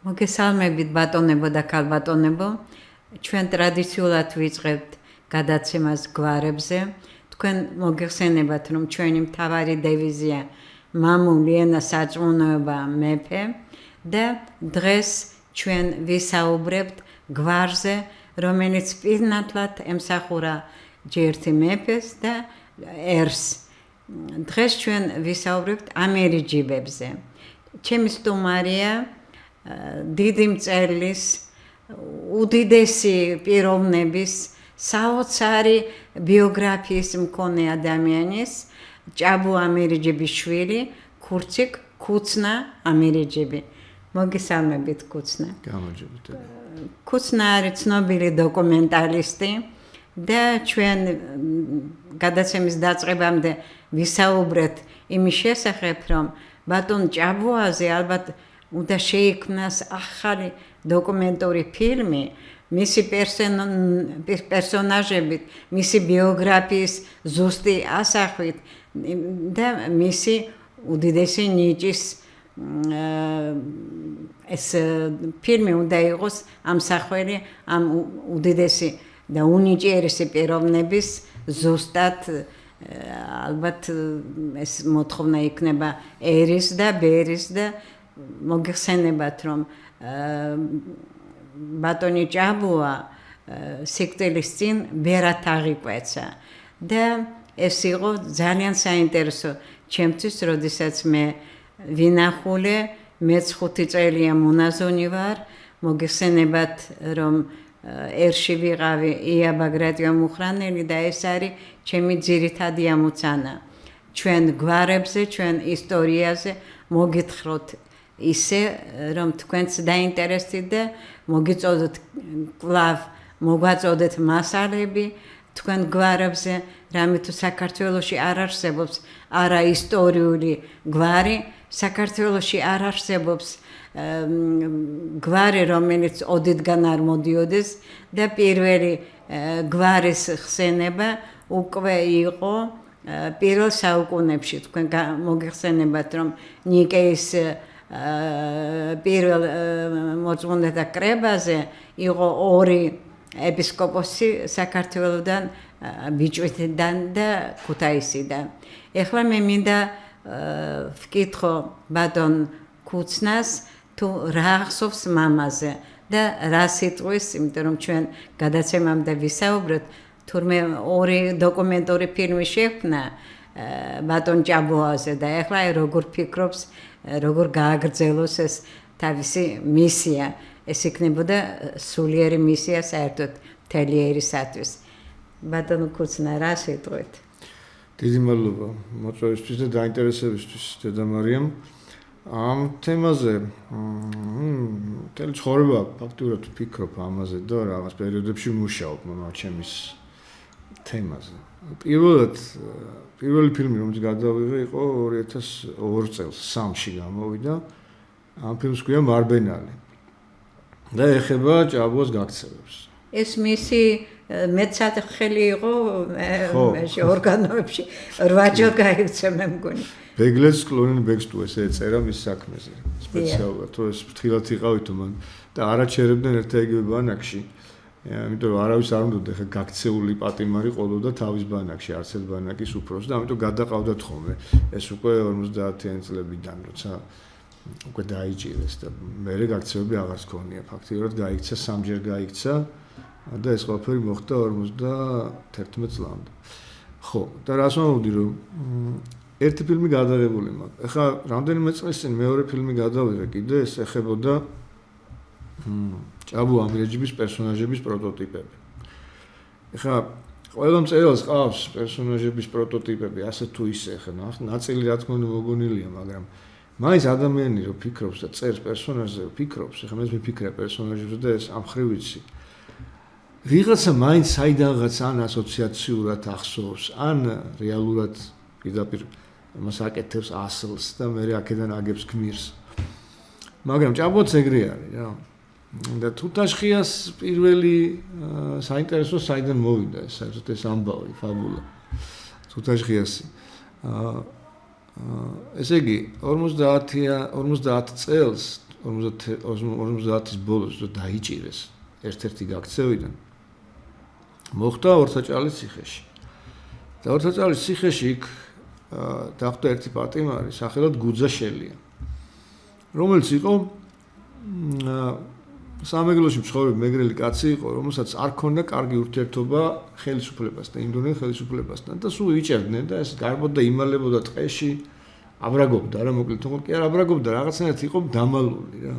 მოგესალმებით ბატონებო და ქალბატონებო. ჩვენ ტრადიციულად ვიწყებთ გადაცემას გვარებზე. თქვენ მოგეხსენებათ, რომ ჩვენი მთავარი დევიზია მამული ენა სარწმუნოება მეფე და დღეს ჩვენ ვისაუბრებთ გვარზე, რომელიც პირნათლად ემსახურა ჯერთი მეფეს და ერს. დღეს ჩვენ ვისაუბრებთ ამერიჯიბებზე. ჩემი სტუმარია დიდი მწერლის უდიდესი პიროვნების საოცარი ბიოგრაფიის მქონე ადამიანის ჭაბუ ამერიჯიბის შვილი ქურციკ ქუცნა ამერიჯიბი. მოგესალმებით ქუცნა. გამარჯობეთ. ქუცნა არის ცნობილი დოკუმენტალისტი და ჩვენ გადაცემის დაწყებამდე ვისაუბრეთ იმის შესახებ, რომ ბატონ ჭაბუაზე ალბათ უნდა შეიქმნას ახალი დოკუმენტური ფილმი მისი პერსონაჟებით, მისი ბიოგრაფიის ზუსტი ასახვით და მისი უდიდესი ნიჭის ეს ფილმი უნდა იყოს ამსახველი ამ უდიდესი და უნიჭიერესი პიროვნების ზუსტად ალბათ ეს მოთხოვნა იქნება ერის და ბერის და მოგეხსენებათ, რომ ბატონი ჭაბუა სიკვდილის წინ ბერად აღიკვეცა და ეს იყო ძალიან საინტერესო ჩემთვის, როდესაც მე ვინახულე, მეც 5 წელია მონაზონი ვარ, მოგეხსენებათ, რომ ერში ვიყავი ია ბაგრატიო მუხრანელი და ეს არის ჩემი ძირითადი ამოცანა. ჩვენ გვარებზე, ჩვენ ისტორიაზე მოგითხროთ ისე, რომ თქვენც დაინტერესდით და მოგიწოდოთ კვლავ მოგვაწოდეთ მასალები თქვენ გვარებზე, რამე თუ საქართველოში არ არსებობს არა ისტორიული გვარი, საქართველოში არ არსებობს გვარი, რომელიც ოდითგან არ მოდიოდეს და პირველი გვარის ხსენება უკვე იყო პირველ საუკუნეებში. თქვენ მოგეხსენებათ, რომ ნიკეის პირველ მოწმუნეთა კრებაზე იყო 2 ეპისკოპოსი საქართველოდან, ბიჭვინთიდან და ქუთაისიდან. ეხლა მე მინდა ვკითხო ბატონ ქუცნას თუ რა ახსოვს მამაზე და რა სიტყვის, იმიტომ რომ ჩვენ გადაცემამდე ვისაუბრეთ, თურმე 2 დოკუმენტური ფილმი შექმნა ბატონ ჭაბუაზე და ეხლა როგორ ფიქრობს, როგორ გააგრძელოს ეს თავისი მისია, ეს იქნებოდა სულიერი მისია საერთოდ მთელი ერისათვის. ბატონ ქუცნა, რა სიტყვით? დიდი მადლობა მოწვევისთვის და დაინტერესებისთვის, დედა მარიამ. ამ თემაზე მთელი ცხოვრება ფაქტურად ვფიქრობ ამაზე და რაღაც პერიოდებში მუშაობ მამაჩემის თემაზე. პირველი ფილმი, რომელიც გადავიღე, იყო 2002 წელს, 3-ში გამოვიდა. ამ ფილმს ქვია მარბენალი. და ეხება ჭაბუას გაქცევებს. ეს მისი მეცად ხელი იყო ორგანოებში 8 ჯერ გაიქცა, მე მგონი. ბეგლეს კლონენ ბეგს თუ ესე ეწერა მის საქმეზე. სპეციალურად, თუ ეს ფრთხილად იყავითო მან და არაჩერებდნენ ერთ-ეგივე ბანაკში. ამიტომ რომ არავის არ უნდა ხა გაქცეული პატიმარი ყოლოდა თავის ბანაკში, არც ერთ ბანაკის უფროსს და ამიტომ გადაყავდათ ხოლმე. ეს უკვე 50-იანი წლებიდან, როცა უკვე დაიჭირეს და მერე გაქცევები აღარ ჰქონია. ფაქტიურად გაიქცა, 3 ჯერ გაიქცა და ეს ყველაფერი მოხდა 51 წლამდე. ხო, და რას მომდი, რომ ერთი ფილმი გადაღებული მაქვს. ეხლა რამდენიმე წლის წინ მეორე ფილმი გადავიღე კიდე, ეს ეხებოდა ჭაბუ ამერიჯიბის პერსონაჟების პროტოტიპები. ეხლა ყველა მწერალს ყავს პერსონაჟების პროტოტიპები, ასე თუ ისე, ეხლა ნაწილი რა თქმა უნდა მოგონილია, მაგრამ მაინც ადამიანი რო ფიქრობს და წერს პერსონაჟზე, ფიქრობს, ეხლა მე ვიფიქრე პერსონაჟებზე და ეს ამ ხრივ ვიცი. ვიღაცა მაინც საიდანღაც ან ასოციაციურად ახსოვს, ან რეალურად პირდაპირ მას აკეთებს ასლს და მე აქედან აგებს გმირს. მაგრამ ჭაბუაც ეგრე არის, რა. და თუთაშხიას პირველი საინტერესო საიდან მოვიდა ეს საერთოდ ეს ამბავი, ფაბულა. თუთაშხიასი. ესე იგი 50 წელს 50-ის ბოლოს დაიჭირეს ერთ-ერთი გაქცევიდან მოხდა ორთაჭალის ციხეში. და ორთაჭალის ციხეში იქ დახვდა ერთი პატიმარი სახელად გუძა შელია, რომელიც იყო სამეგრელოში მცხოვრები მეგრელი კაცი იყო, რომელსაც არ ჰქონდა კარგი ურთიერთობა ხელისუფლებასთან, იმდროინდელ ხელისუფლებასთან და სულ იჭერდნენ და ეს გარბოდა იმალებოდა ტყეში, აბრაგობდა რა, მოკლედ თქო კი არ აბრაგობდა, რაღაცნაირად იყო დამალული რა.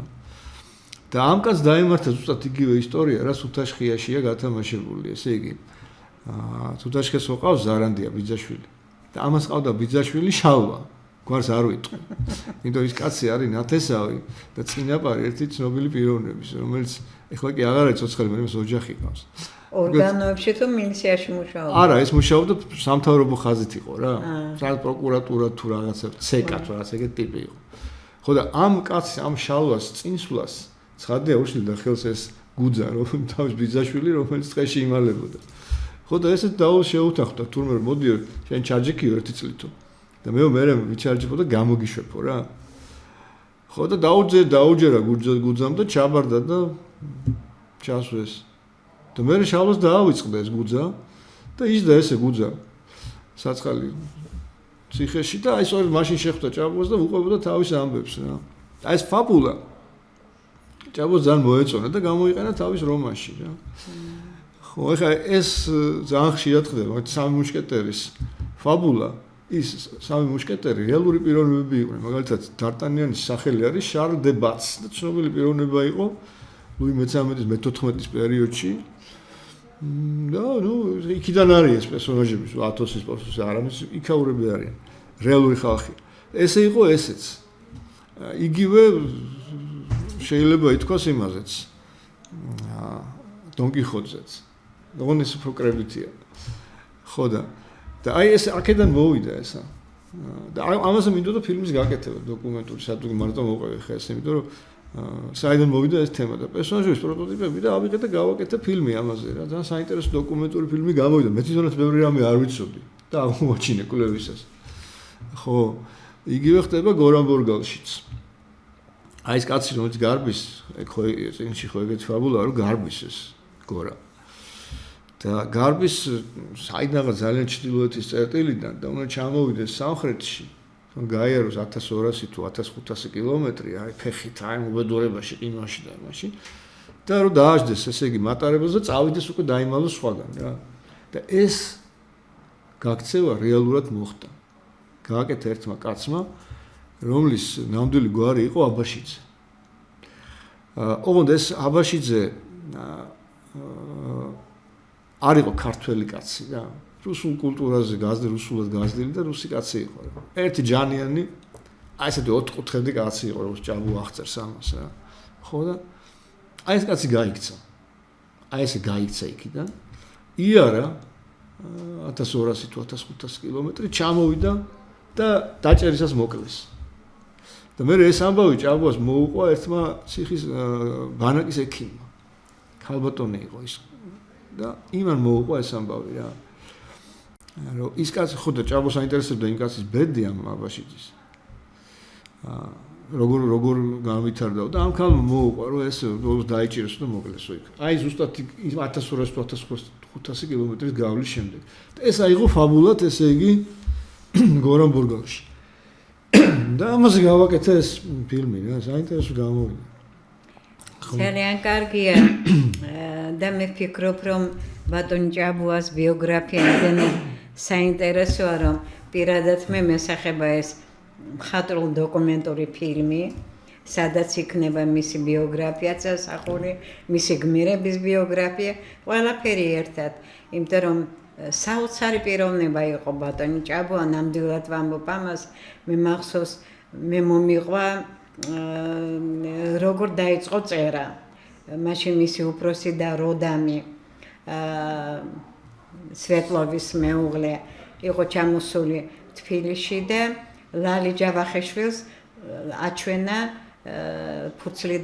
და ამ კაცს დაემართა ზუსტად იგივე ისტორია, რა სუთაშხიაშია გათამაშებული, ესე იგი. სუთაშხეს მოყავს ზარანდია ბიძაშვილი. და ამას ყავდა ბიძაშვილი შალვა. გვარს არ ვიტყვი. იმიტომ ის კაცი არის ნათესავი და წინაპარი ერთი ცნობილი პიროვნების, რომელიც ეხლა კი აღარ არის ცოცხალი, მაგრამ ის ოჯახი ყავს. ორგანოებში თუ მილიციაში მუშაობდა? არა, ეს მუშაობდა სამთავრობო ხაზით იყო რა. სადაც პროკურატურა თუ რაღაცა, ცეკა თუ რაღაც ეგეთი ტიპი იყო. ხო და ამ კაცს, ამ შალვას წინსვლას ცხადია უშლიდა ხელს ეს გუძა, რომ თავის ბიძაშვილი, რომელიც ტყეში იმალებოდა. ხო და ესეც დაულ შეუთანხმდა, თურმე მოდიო, შენ ჩარჯიქიო ერთი წლითო. და მე ვიჩარჯებო და გამოგიშვებო რა. ხო და დაუჯერა გუძამ და ჩაბარდა და ჩასვეს. და მე შალვას დაავიწყდა ეს გუძა და ისდა ესე გუძა საწყალი ციხეში და აი სწორედ მაშინ შეხვდა ჭაბუას და უყვებოდა თავის ამბებს რა. აი ეს ფაბულა ჭაბუას ძალიან მოეწონა და გამოიყენა თავის რომანში რა. ხო, ეხლა ეს ძალიან ხშირად ხდება, სამი მუშკეტერის ფაბულა ის სამი მუშკეტერი რეალური პიროვნებები იყვნენ, მაგალითად დარტანიანის სახელი არის შარლ დე ბაც და ცნობილი პიროვნება იყო ლუი მე-13-ის მე-14-ის პერიოდში. და ნუ იქიდან არის ეს პერსონაჟები, ათოსის პოსტის არამის იქაურები არიან, რეალური ხალხი. ესე იყო ესეც. იგივე შეიძლება ითქვას იმაზეც. დონ კიხოტზეც. ოღონდ ეს უფრო კრებითია. ხო და აი ეს აქედან მოვიდა ესა. და ამაზე მინდოდა ფილმის გაკეთება, დოკუმენტური, სადღაც მარტო მოყვე ხა ეს, იმიტომ რომ საიდან მოვიდა ეს თემა და პერსონაჟების პროტოტიპები და ავიღე და გავაკეთე ფილმი ამაზე რა. ძალიან საინტერესო დოკუმენტური ფილმი გამოვიდა. მე თვითონაც ბევრი რამე არ ვიცოდი და აღმოაჩინე კვლევისას. ხო, იგივე ხდება გორანბორგალშიც. აი ეს კაცი რომელიც გარბის, ხო წინში ხო ეგეთი ფაბულა რომ გარბის ეს გორა. და გარბის საიდანაც ძალიან ჩრდილოეთის წერტილიდან და უნდა ჩამოვიდეს სამხრეთში, გაიაროს 1200 თუ 1500 კილომეტრი, აი ფეხით, აი უბედურებაში, ყინვაში და მაშინ და რომ დააждდეს, ესე იგი მატარებელს და წავიდეს უკვე დაიმალოს სხვაგან რა. და ეს გაქცევა რეალურად მოხდა. გააკეთა ერთმა კაცმა, რომლის ნამდვილი გვარი იყო აბაშიძე. ოღონდ ეს აბაშიძე არ იყო ქართველი კაცი რა. რუსულ კულტურაზე რუსულად გაზრდილი და რუსი კაცი იყო რა. ერთი ჯანიანი, აი ესეთი 4 კუთხედი კაცი იყო, როგორც ჭაბუ აღწერს ამას რა. ხო და აი ეს კაცი გაიქცა. აი ესე გაიქცა იქიდან. იარა 1200 თუ 1500 კილომეტრი ჩამოვიდა და დაჭერისას მოკლეს. და მე ეს ამბავი ჭაბუას მოუყვა ერთმა ციხის ბანაკის ექიმმა. ქალბატონი იყო ის და იმან მოუყვა ეს ამბავი რა. რომ ის კაცი ხო და ჭაბუას აინტერესებდა იმ კაცის ბედი ამ აბაშიძის. როგორ განვითარდა და ამ ქალმა მოუყვა რომ ეს ბოლოს დაიჭირეს და მოკლესო იქ. აი ზუსტად 1200-1500 კილომეტრის გავლის შემდეგ. და ეს აიღო ფაბულად, ესე იგი გორანბორგალში. და ამაზე გავაკეთე ეს ფილმი რა, საინტერესო გამოვიდა. ძალიან კარგია. და მე ვფიქრობ რომ ბატონ ჭაბუას ბიოგრაფია ძალიან საინტერესოა, რომ პირადად მე მესახება ეს მხატვრულ დოკუმენტური ფილმი, სადაც იქნება მისი ბიოგრაფიაც ასახული, მისი გმირების ბიოგრაფია, ყველაფერი ერთად, იმიტომ რომ საოცარი პიროვნება იყო ბატონი ჭაბუა, ნამდვილად ვამბობ ამას, მე მახსოვს, მე მომიყვა როგორ დაიწყო წერა. მაშინ მისი უფროსი და როდამი სვეტლოვის მეუღლე იყო ჩამოსული თბილისში და ლალი ჯავახიშვილს აჩვენა ფურცლი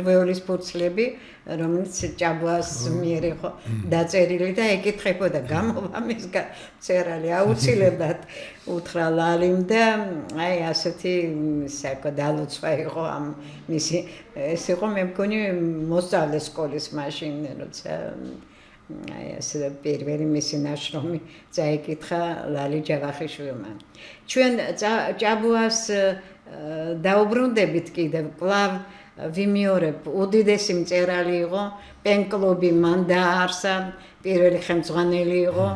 რვეულის ფურცლები, რომელიც ჭაბუას მიერ იყო დაწერილი და ეკითხებოდა გამოვა მისგან წერალი აუცილებლად უთხრა ლალიმ და აი ასეთი საკო დალოცვა იყო ამ მისი ეს იყო მე მგონი მოსწავლე სკოლის მაშინ როცა აი ასე პირველი მისი ნაშრომი წაიკითხა ლალი ჯავახიშვილმა. ჩვენ ჭაბუას დაუბრუნდებით კიდევ კლავ ვიმეორებ უდიდესი მწერალი იყო პენკლუბი მან დააარსა პირველი ხელმძღვანელი იყო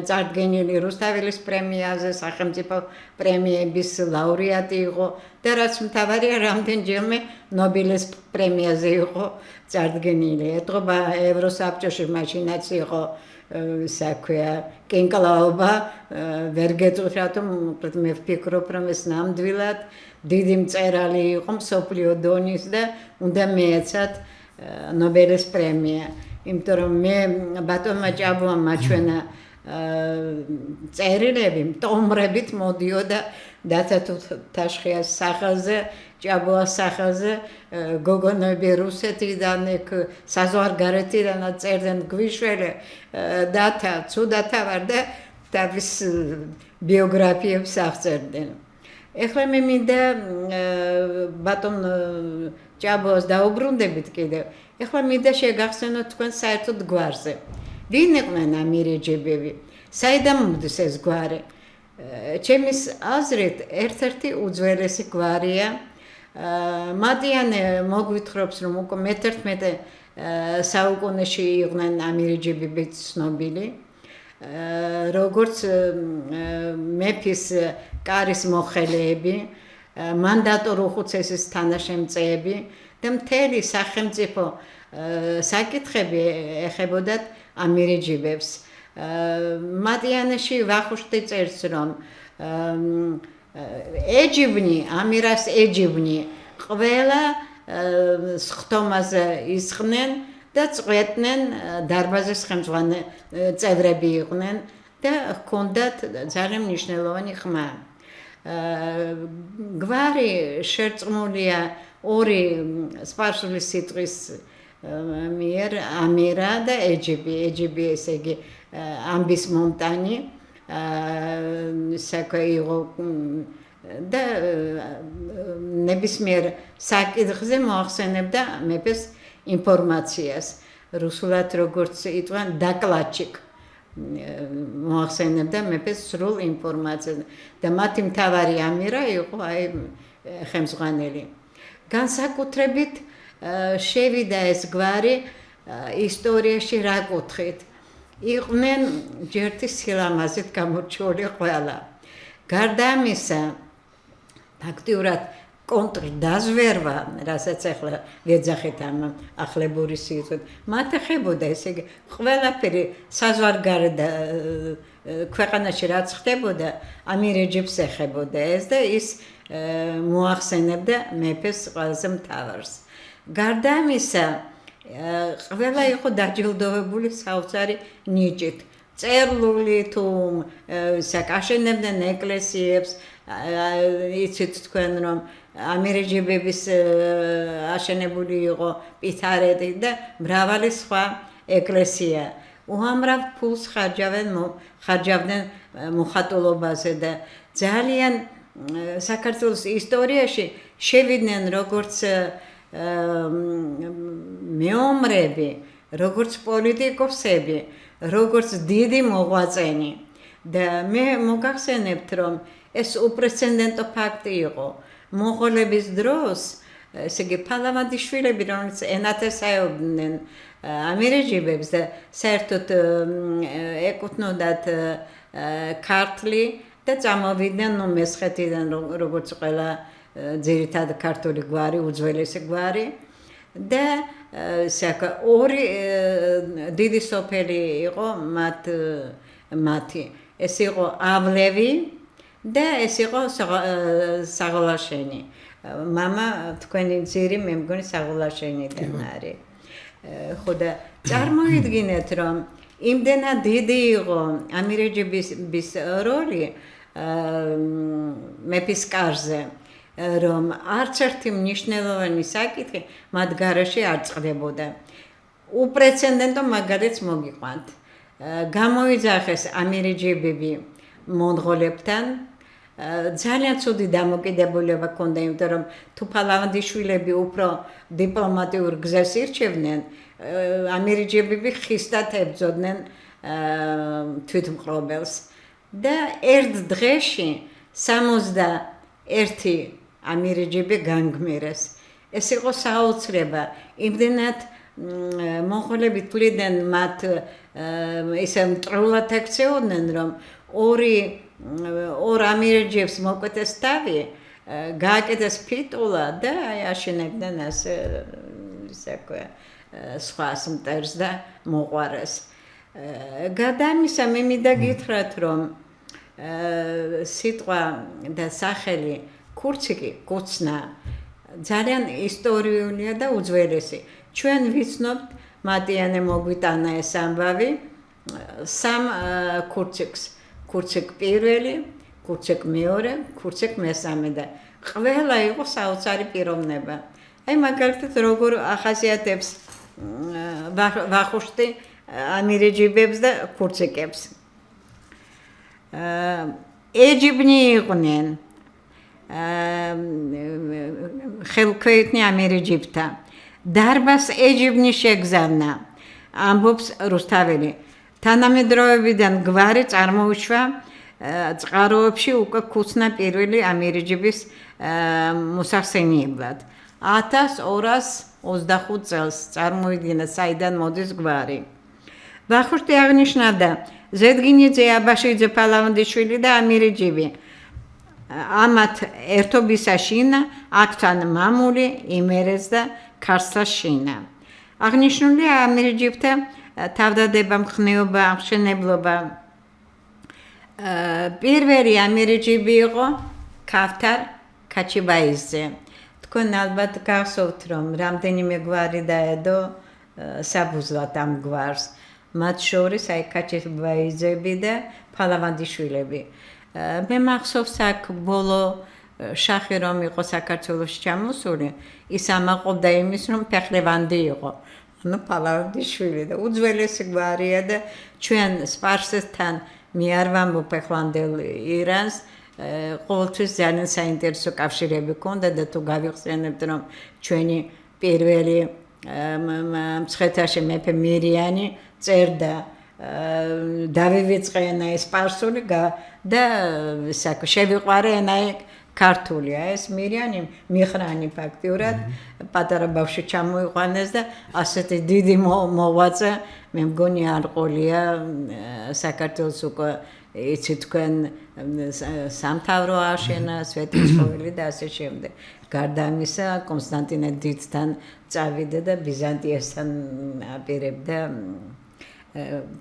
წარდგენილი რუსთაველის პრემიაზე სახელმწიფო პრემიების ლაურეატი იყო და რაც მთავარია რამდენჯერმე ნობელის პრემიაზე იყო წარდგენილი ეტყობა ევროსაბჭოში მაშინაც იყო საქვია კენკლაობა ვერ გეტყვით რატომ მე ვფიქრობ რომ ეს ნამდვილად დიდი მწერალი იყო მსოფლიო დონის და უნდა მიეცათ ნობელის პრემია იმიტომ რომ მე ბატონმა ჭაბუამ მაჩვენა წერილები ტომრებით მოდიოდა დათათაშხიას სახელზე ჭაბუას სახელზე გოგონები რუსეთიდან საზღვარგარეთიდანაც წერდნენ გვიშველი დათა ცუდათა ვარ და თავის ბიოგრაფიებს აღწერდნენ ეხლა მე მინდა ბატონ ჭაბუას დაუბრუნდებით კიდევ ეხლა მინდა შეგახსენოთ თქვენ საერთოდ გვარზე ვინ იყვნენ ამ ირეჯებები საიდან მოდის ეს გვარი ჩემის აზრით ერთ-ერთი უძველესი გვარია მატიანე მოგვითხრობს რომ უკვე მე-11 საუკუნეში იყვნენ ამ ირეჯებები ცნობილი როგორც მეფის კარის მოხელეები მანდატორ უხუცესის თანაშემწეები და მთელი სახელმწიფო საკითხები ეხებოდათ ამ ირეჯებებს მატიანეში ვახუშტი წერს რომ ეჯიბნი ამირას ეჯიბნი ყველა სხდომაზე ისხნენ და წყვეტნენ დარბაზის ხელმძღვანელი წევრები იყვნენ და ჰქონდათ ძალიან მნიშვნელოვანი ხმა გვარი შერწყმულია ორი სპარსული სიტყვის მიერ ამირა და ეჯიბი ესე იგი ამბის მომტანი საქმე იყო და ნებისმიერ საკითხზე მოახსენებდა მეფეს ინფორმაციას რუსულად როგორც იტყვიან დაკладчик მოახსენებდა მეფეს სრულ ინფორმაციას და მათი მთავარი ამირა იყო აი ხელმძღვანელი განსაკუთრებით შევიდა ეს გვარი ისტორიაში რა კუთხით იყვნენ ჯერთი სილამაზით გამორჩეული ყველა გარდა ამისა ფაქტიურად კონტრდაზვერვა რასაც ახლა ვეძახით ამ ახლებური სიტყვით მათ ეხებოდა ესე იგი ყველაფერი საზღვარგარეთ ქვეყანაში რაც ხდებოდა ამ ირეჯებს ეხებოდა ეს და ის მოახსენებდა მეფეს ყველაზე მთავარს გარდა ამისა ყველა იყო დაჯილდოვებული საოცარი ნიჭით წერლული თუ საკაშენებდნენ ეკლესიებს იცით თქვენ რომ ამ ირეჯებების აშენებული იყო პითარეთი და მრავალი სხვა ეკლესია უამრავ ფულს ხარჯავდნენ მოხატულობაზე და ძალიან საქართველოს ისტორიაში შევიდნენ როგორც მეომრები, როგორც პოლიტიკოსები, როგორც დიდი მოღვაწენი და მე მოგახსენებთ რომ ეს უპრეცედენტო ფაქტი იყო მონღოლების დროს ესე იგი ფალავანდიშვილები რომელიც ენათესავებდნენ ამ ირეჯებებს და საერთოდ ეკუთვნოდათ ქართლი და წამოვიდნენ მესხეთიდან როგორც ყველა ძირითადად ქართული გვარი, უძველესი გვარი და ორი დიდი სოფელი იყო მათი. ეს იყო ავლევი და ეს იყო საღოლაშენი. მამა თქვენი ძირი მე მგონი საღოლაშენიდან არის. ხო და წარმოიდგინეთ რომ იმდენად დიდი იყო ამ ირეჯების როლი მეფის კარზე რომ არც ერთი მნიშვნელოვანი საკითხი მათ გარეშე არ წყდებოდა. უპრეცედენტო მაგალითს მოგიყვანთ. გამოიძახეს ამირიჯიბები მონღოლებთან ძალიან ცუდი დამოკიდებულება ჰქონდა, იმიტომ რომ თუ ფალავანდიშვილები უფრო დიპლომატიურ გზას ირჩევდნენ, ამირიჯიბები ხისტად ებრძოდნენ თვითმყრობელს და ერთ დღეში 61 ამირიჯიბი განგმირეს. ეს იყო საოცრება, იმდენად მონღოლები თვლიდნენ მათ ისე მტრულად ექცეოდნენ, რომ ორ ამირიჯიბს მოკვეთეს თავი, გააკეთეს ფიტულა და აშენებდნენ ასე სხვას მტერს და მოყვარეს. გარდა ამისა, მე მინდა გითხრათ, რომ სიტყვა და სახელი ქურციკი, კუცნა ძალიან ისტორიულია და უძველესი. ჩვენ ვიცნობთ, მატიანე მოგვიტანა ეს ამბავი, სამ ქურციკს, ქურციკ პირველი, ქურციკ მეორე, ქურციკ მესამე და ყველა იყო საოცარი პიროვნება. აი მაგალითად როგორ ახასიათებს ვახუშტი ამირიჯიბებს და ქურციკებს. ეჯიბნი იყვნენ ხელქვეითნი ამირიჯიბთა. დარბას ეჯიბნი შეგზავნა, ამბობს რუსთაველი. თანამედროვეებიდან გვარი წარმოუშვა წყაროებში უკვე ქუცნა პირველი ამირიჯიბის მოსახსენებლად. 1225 წელს წარმოიდგინა საიდან მოდის გვარი. ვახუშტი აღნიშნავდა, ზედგინიძე, აბაშიძე, ფალავანდიშვილი და ამირიჯიბი ამათ ერთობისა შინა, აქთან მამული, იმერეს და ქარსლა შინა. აღნიშნულია ამირიჯიბთა თავდადება, მხნეობა, აღმშენებლობა. პირველი ამირიჯიბი იყო ქავთარ ქაჩიბაიძე. თქვენ ალბათ გახსოვთ, რომ რამდენიმე გვარი დაედო საბუზლად ამ გვარს. მათ შორის აი ქაჩიბაიძეები და ფალავანდიშვილები. მე მახსოვს აქ ბოლო შახი რომ იყო საქართველოში ჩამოსული, ის ამაყობდა იმის, რომ ფეხლევანდი იყო. ანუ ფალავანდიშვილი და უძველესი გვარია და ჩვენ სპარსეთთან მე არ ვამბობ ფეხლანდელ ირანს, ყოველთვის ძალიან საინტერესო კავშირები ჰქონდა და თუ გავიხსენებთ, რომ ჩვენი პირველი მცხეთაში მეფე მირიანი წერდა დავივიწყენა ეს სპარსული და შევიყვარე ენა ქართული. ეს მირიანი მიხრანი ფაქტიურად პატარა ბავშვი ჩამოიყვანეს და ასეთი დიდი მოღვაწე მე მგონი არ ყოლია საქართველოს უკვე იცი თქვენ სამთავრო აშენა, სვეტიცხოველი და ასე შემდეგ. გარდა ამისა, კონსტანტინე დიდთან წავიდა და ბიზანტიასთან აპირებდა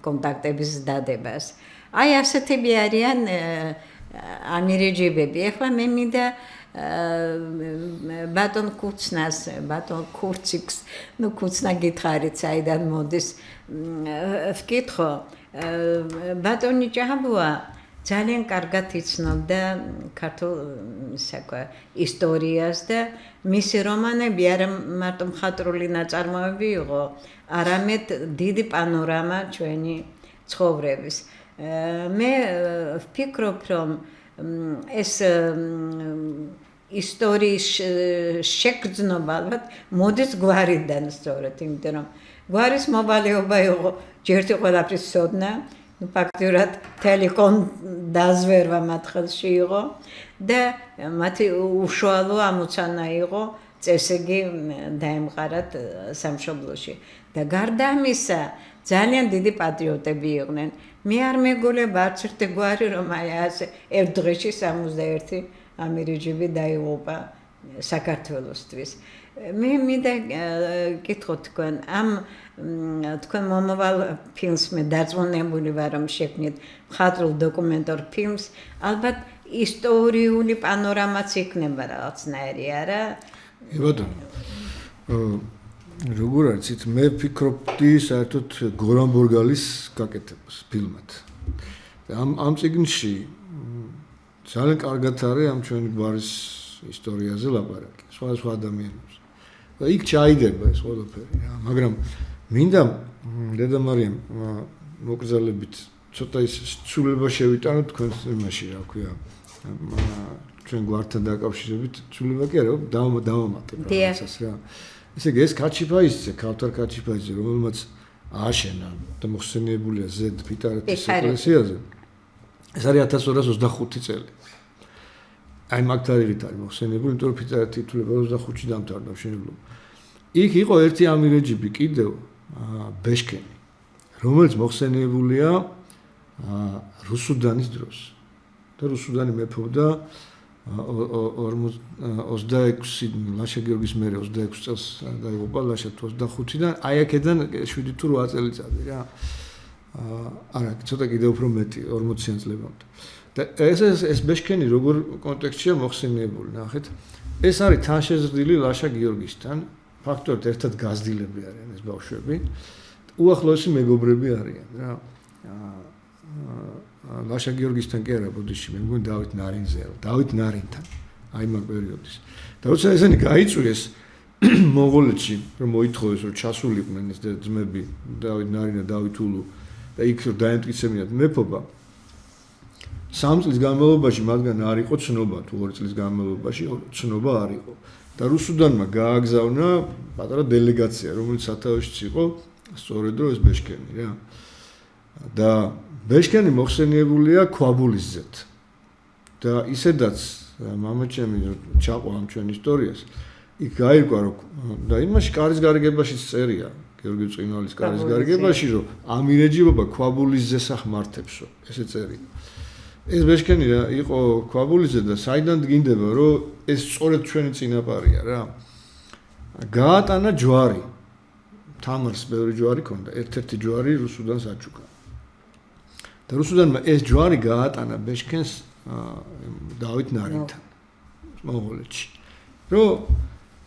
კონტაქტების დადებას. აი ასეთები არიან ამირიჯიბები. ეხლა მე მინდა ბატონ კუცნას, ბატონ ქურციკს, ნუ კუცნა გითხარით, საიდან მოდის, ვკითხო. ბატონი ჭაბუა ძალიან კარგად იცნობდა ქართულ ისტორიას და მისი რომანები არა მარტო მხატვრული ნაწარმოები იყო, არამედ დიდი პანორამა ჩვენი ცხოვრების. მე ვფიქრობ, რომ ეს ისტორიის შეგრძნობა ალბათ მოდის გვარიდან სწორედ, იმიტომ რომ გვარის მოვალეობა იყო ჯერთი ყველაფრის ცოდნა, ფაქტურად თელეკომ დაზვერვა მათ ხელში იყო და მათი უშუალო ამოცანა იყო წესიგი დაემყარათ სამშობლოში. და გარდა ამისა, ძალიან დიდი პატრიოტები იყვნენ. მე არ მეგულება არც ერთი გვარი, რომ აი ასე ერთ დღეში 61 ამირიჯიბი დაიღუპა საქართველოსთვის. მე მინდა გითხოთ თქვენ, ამ თქვენ მომავალ ფილმს მე დარწმუნებული ვარ, რომ შექმნით მხატვრულ დოკუმენტურ ფილმს, ალბათ ისტორიული პანორამაც იქნება რაღაცნაირი, არა? ბატონო, როგორ არის იცით, მე ვფიქრობდი საერთოდ გორან ბორგალის გაკეთებას ფილმად. ამ წიგნში ძალიან კარგად არის ამ ჩვენი გვარის ისტორიაზე ლაპარაკი, სხვა ადამიანებს. და იქ ჩაიდება ეს ყველაფერი რა, მაგრამ მინდა დედა მარიამ მოგზალებით ცოტა ის ცვლილება შევიტანოთ თქვენს იმაში, რა ქვია, ჩვენ გვართან დაკავშირებით ცვლილება კი არა, დავამატებ რაღაცას რა. ესე იგი ეს კაჩიფაისზე, ქავთარ კაჩიფაისზე, რომელმაც ააშენა და მოხსენიებულია ზედ ფიტარეთის ეკლესიაზე. ეს არის 1225 წელი. აი მაგ თარიღით არის მოხსენიებული, იმიტომ რომ ფიტარეთი ითვლება 25-ში დამთავრდა მშენებლობა. იქ იყო ერთი ამირეჯიბი კიდევ ბეშქენი, რომელიც მოხსენიებულია რუსუდანის დროს. და რუსუდანი მეფობდა 26 ლაშა გიორგის მერე 26 წელს დაიღუპა ლაშა 25-დან, აი აქედან 7 თუ 8 წელიწადი რა. არა, ცოტა კიდევ უფრო მეტი 40-იან წლებამდე. და ეს ბეშქენი როგორ კონტექსტშია მოხსენიებული, ნახეთ. ეს არის თანშეზრდილი ლაშა გიორგისთან, ფაქტორად ერთად გაზრდილები არიან ეს ბავშვები. უახლოესი მეგობრები არიან რა. ლაშა გიორგისთან კი არა, ბოდიში, მე მგონი დავით ნარინზეა, დავით ნარინთან. აი მაგ პერიოდის. და როცა ესენი გაიწვიეს მონღოლეთში, რომ მოითხოვეს, რომ ჩასულიყვნენ ეს ძმები, დავით ნარინა, დავით ულუ და იქ დაემტკიცებინათ მეფობა. 3 წლის განმავლობაში მათგან არ იყო ცნობა, თუ 2 წლის განმავლობაში ცნობა არ იყო. და რუსუდანმა გააგზავნა პატარა დელეგაცია, რომელიც სათავეშიც იყო სწორედ ეს ბეშქენი რა. და ბეშქენი მოხსენიებულია ქვაბულისზეთ. და ისედაც მამაჩემი ჩაყვა ამ ჩვენ ისტორიას, იქ გაირკვა რომ და იმაში კარის გარიგებაშიც წერია, გიორგი წვიმალის კარის გარიგებაში, რომ ამირეჯიბობა ქვაბულისზე სახმართებსო, ესე წერია. ეს ბეშქენი იყო ქვაბულისზე და საიდან დგინდება, რომ ეს სწორედ ჩვენი წინაპარია რა. გაატანა ჯვარი. თამარს ბევრი ჯვარი ქონდა, ერთ-ერთი ჯვარი რუსუდანს აჩუქა. და რუსუდანმა ეს ჯვარი გაატანა ბეშქენს დავით ნარინთან მონღოლეთში. რომ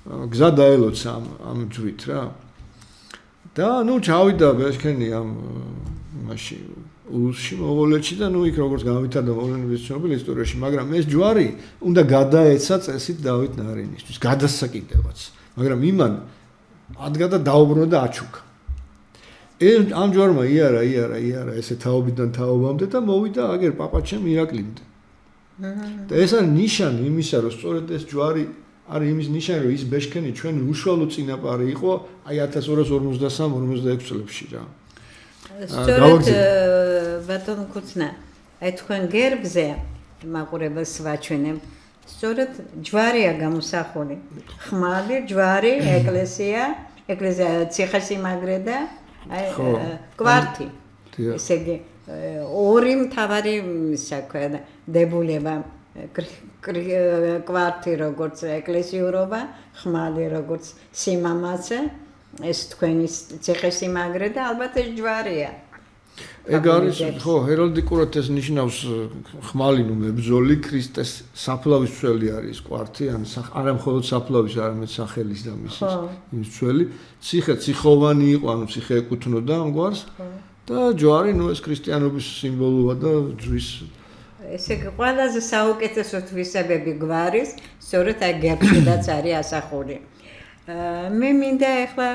გზა დაელოცა ამ ჯვრით რა. და ნუ ჩავიდა ბეშქენი ამ მაში ულუსში მონღოლეთში და ნუ იქ როგორც გამვითარდა მონღოლების ცნობილი ისტორიაში, მაგრამ ეს ჯვარი უნდა გადაეცა წესით დავით ნარინისთვის, გადასცა კიდევაც. მაგრამ იმან ადგა და დაუბრუნდა და აჩუქა. ამ ჯვარმა იარა ესე თაობიდან თაობამდე და მოვიდა აგერ პაპაჩემ ირაკლიმდე. და ეს არის ნიშანი იმისა, რომ სწორედ ეს ჯვარი არის იმის ნიშანი, რომ ის ბეშქენი ჩვენი უშუალო წინაპარი იყო აი 1253-46 წლებში რა. სწორედ ბატონ კუცნა, აი თქვენ გერბზე მაყურებელს ვაჩვენებ, სწორედ ჯვარია გამოსახული. ხმალი, ჯვარი, ეკლესია ციხესიმაგრე და აი კვართი. ესე იგი ორი მთავარი საქმე დებულება კვართი როგორც ეკლესიურობა, ხმალი როგორც სიმამაცე, ეს თქვენი ციხესიმაგრე და ალბათ ეს ჯვარია. ეგ არის ხო, ჰერალდიკურად ეს ნიშნავს ხმალი ნუ მებრძოლი, ქრისტეს საფლავის ძველი არის კვართი, არა მხოლოდ საფლავის, არამედ სახელის და მისის ძველი. ციხე ციხოვანი იყო, ანუ ციხე ეკუთვნოდა ამ გვარს და ჯვარი ნუ ეს ქრისტიანობის სიმბოლოა და ჯვრის ესე იგი ყველაზე საუკეთესო თვისებები გვარის სწორედ აი გერბშიც არის ასახული. მე მინდა ახლა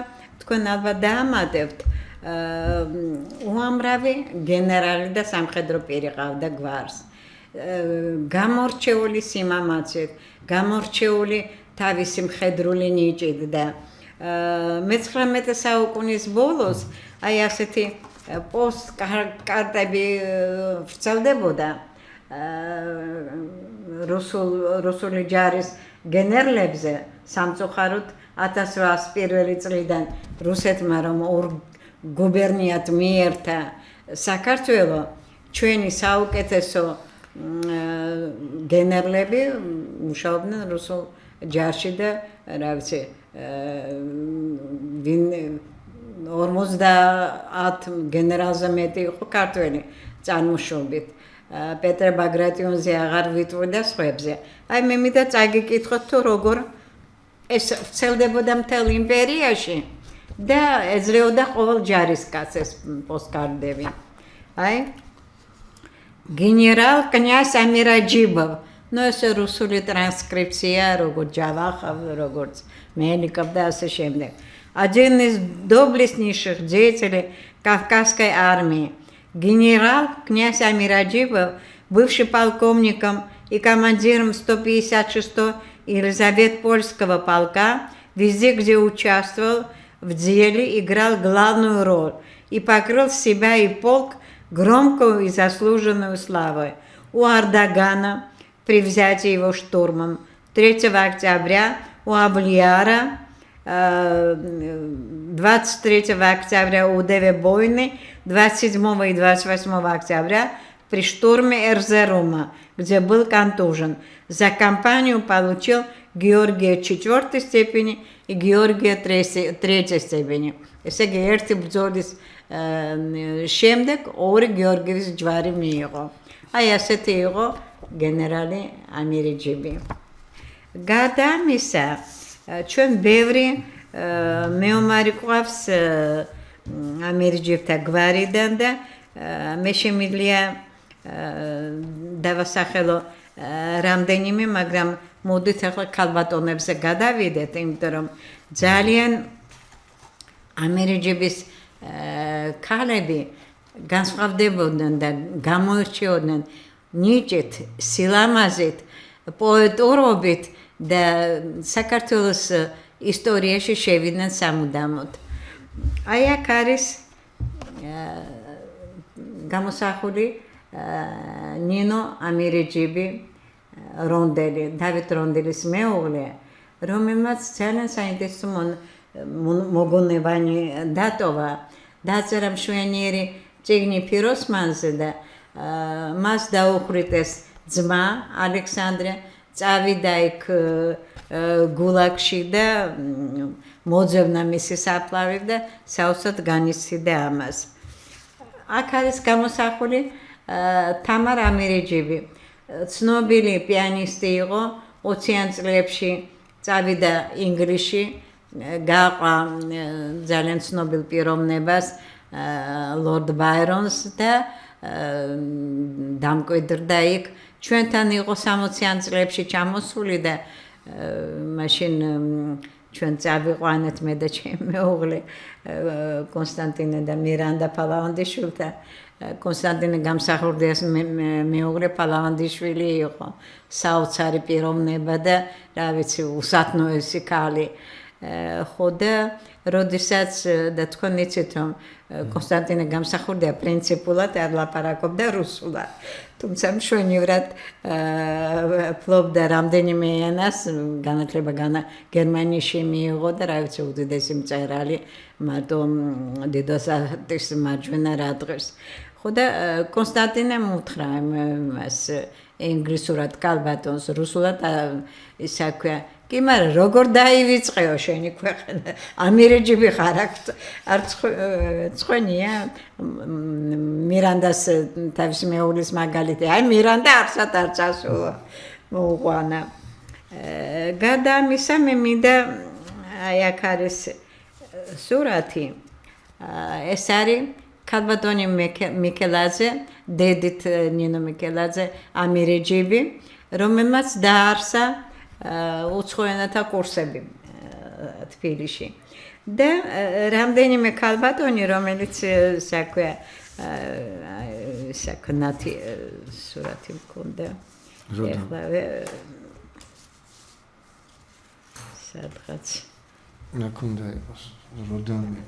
თქვენ ალბათ დაამატებთ უამრავი გენერალი და სამხედრო პირი ყავდა გვარს. გამორჩეული სიმამაცით, გამორჩეული თავისი მხედრული ნიჭით და მე-19 საუკუნის ბოლოს აი ასეთი პოსტკარტები ვრცელდებოდა რუსული ჯარის გენერლებზე სამწუხაროდ 1801 წლიდან რუსეთმა რომ ორ გუბერნიად მიერთა საქართველო, ჩვენი საუკეთესო გენერლები მუშაობდნენ რუსულ ჯარში და რა ვიცი 50 გენერალზე მეტი იყო ქართველი წარმოშობით. პეტრე ბაგრატიონზე აღარ ვიტყვი და სხვებზე. აი მე მინდა წაგიკითხოთ თუ როგორ ეს ვრცელდებოდა მთელ იმპერიაში და ეძლეოდა ყოველ ჯარისკაცს ეს პოსტკარდები. აი გენერალ კნязь Амираджибов ნუ ეს რუსული ტრანსკრიფცია, როგორც ჯავახავ, როგორც მელიკов და ასე შემდეგ. Один из доблестнейших деятелей Кавказской армии, генерал князь Амираджипов, бывший полковником и командиром 156-го Елизаветпольского полка, везде, где участвовал в деле, играл главную роль и покрыл себя и полк громкую и заслуженную славой. У Ардагана при взятии его штурмом 3 октября, у Аблияра 23 октября у Девебойны, 27 и 28 октября при штурме Эрзерума, где был контужен. За кампанию получил Георгия 4 степени и Георгия 3 степени. ესე იგი ერთი ბრძოლის შემდეგ ორი გეორგიევის ჯვარი მიიღო. აი ასეთი იყო გენერალი ამირეჯიბი. გარდა ამისა, ჩვენ ბევრი მეომარი ყავს ამირეჯიბთა გვარიდან და მე შემიძლია დავასახელო რამდენიმე, მაგრამ მოდით ახლა ქალბატონებზე გადავიდეთ, იმიტომ რომ ძალიან ამირეჯიბის ქალები განსხვავდებოდნენ და გამოირჩეოდნენ ნიჭით, სილამაზით, პოეტურობით და საქართველოს ისტორიაში შევიდნენ სამუდამოდ. აი აქ არის გამოსახული ნინო ამირეჯიბი რონდელი, დავით რონდელის მეუღლე, რომელმაც ძალიან საინტერესო მოგონებანი დატოვა, დაწერა მშვენიერი წიგნი ფიროსმანზე და მას დაუხრიტეს ძმა ალექსანდრე, წავიდა იქ გულაგში და მოძებნა მისი საფლავი და საოცრად განიცდიდა ამას. აქ არის გამოსახული თამარ ამირეჯიბი. ცნობილი პიანისტი იყო 20-იან წლებში წავიდა ინგლისში, გაყვა ძალიან ცნობილ პიროვნებას ლორდ ბაირონს და დამკვიდრდა იქ. ჩვენთან იყო 60-იან წლებში ჩამოსული და მაშინ ჩვენ წავიყვანეთ მე და ჩემი მეუღლე კონსტანტინე და მირანდა პალავანდიშვილთან. კონსტანტინე გამსახურდიას მეუღლე პალავანდიშვილი იყო, საოცარი პიროვნება და რა ვიცი, უსათნოესი ქალი. ხო და როდესაც და თქვენ იცით რომ კონსტანტინე გამსახურდია პრინციპულად არ ლაპარაკობდა რუსულად. თუმცა მშვენივრად ფლობდა რამდენიმე ენას, განათლება გერმანიაში მიიღო და რა ვიცი, უდიდესი მწერალი, მარტო დედოსათის მარჯვენა რადღებს. ხო და კონსტანტინემ უთხრა მას ინგლისურად ქალბატონს, რუსულად ისა ქვია, კი, მაგრამ როგორ დაივიწყეო შენი ქვეყანა? ამირეჯიბი ხარ აქ არ წვენია მირანდას თავისი მეუღლის მაგალითი. აი მირანდა არსად არ წასულა მოუყვანა. გარდა ამისა მე მინდა აი აქ არის სურათი. ეს არის ქალბატონი მიქელაძე, დედით ნინო მიქელაძე ამირეჯიბი, რომელმაც დაარსა უცხოენათა კურსები თბილისში. და რამდენიმე ქალბატონი, რომელიც საქვია საკნათი სურათი მქონდა. ეხლა სადღაც ნაკუნდა იყოს როდანი.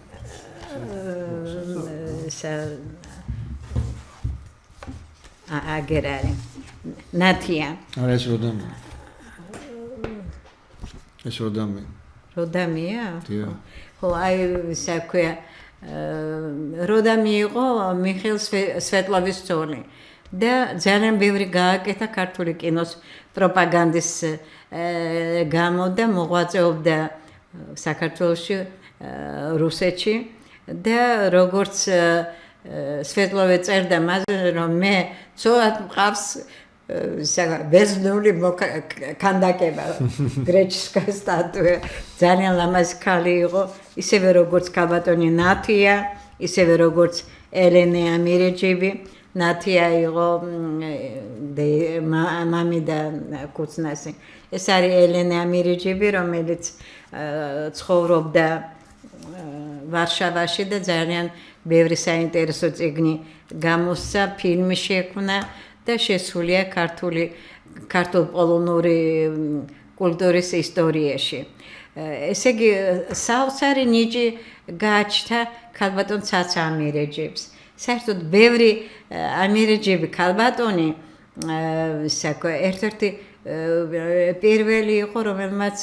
აგერ არის ნათია. არა ეს როდანი. ეს როდამი. როდამია? დიახ. ხო, აი საქვია როდამი იყო მიხეილ სვეტლოვის ძოლი და ძალიან ბევრი გააკეთა ქართული კინოს პროპაგანდის გამო და მოღვაწეობდა საქართველოში, რუსეთში და როგორც სვეტლოვი წერდა მასზე, რომ მე ცოტა მყავს ბერძნული ქანდაკება, გრეჩსკა სტატუა, ძალიან ლამაზი ქალი იყო, ისევე როგორც ქალბატონი ნათია, ისევე როგორც ელენე ამირეჯიბი. ნათია იყო მამი და კუცნასი. ეს არის ელენე ამირიჯიბი, რომელიც ცხოვრობდა ვარშავაში და ძალიან ბევრი საინტერესო წიგნი გამოსცა, ფილმი შექმნა და შესულია ქართულ-პოლონური კულტურის ისტორიაში. ესე იგი, საოცარი ნიჭი გააჩნდა ქალბატონ ცაცა ამირეჯიბს. საერთოდ ბევრი ამირეჯიბი ქალბატონი ერთ-ერთი პირველი იყო, რომელმაც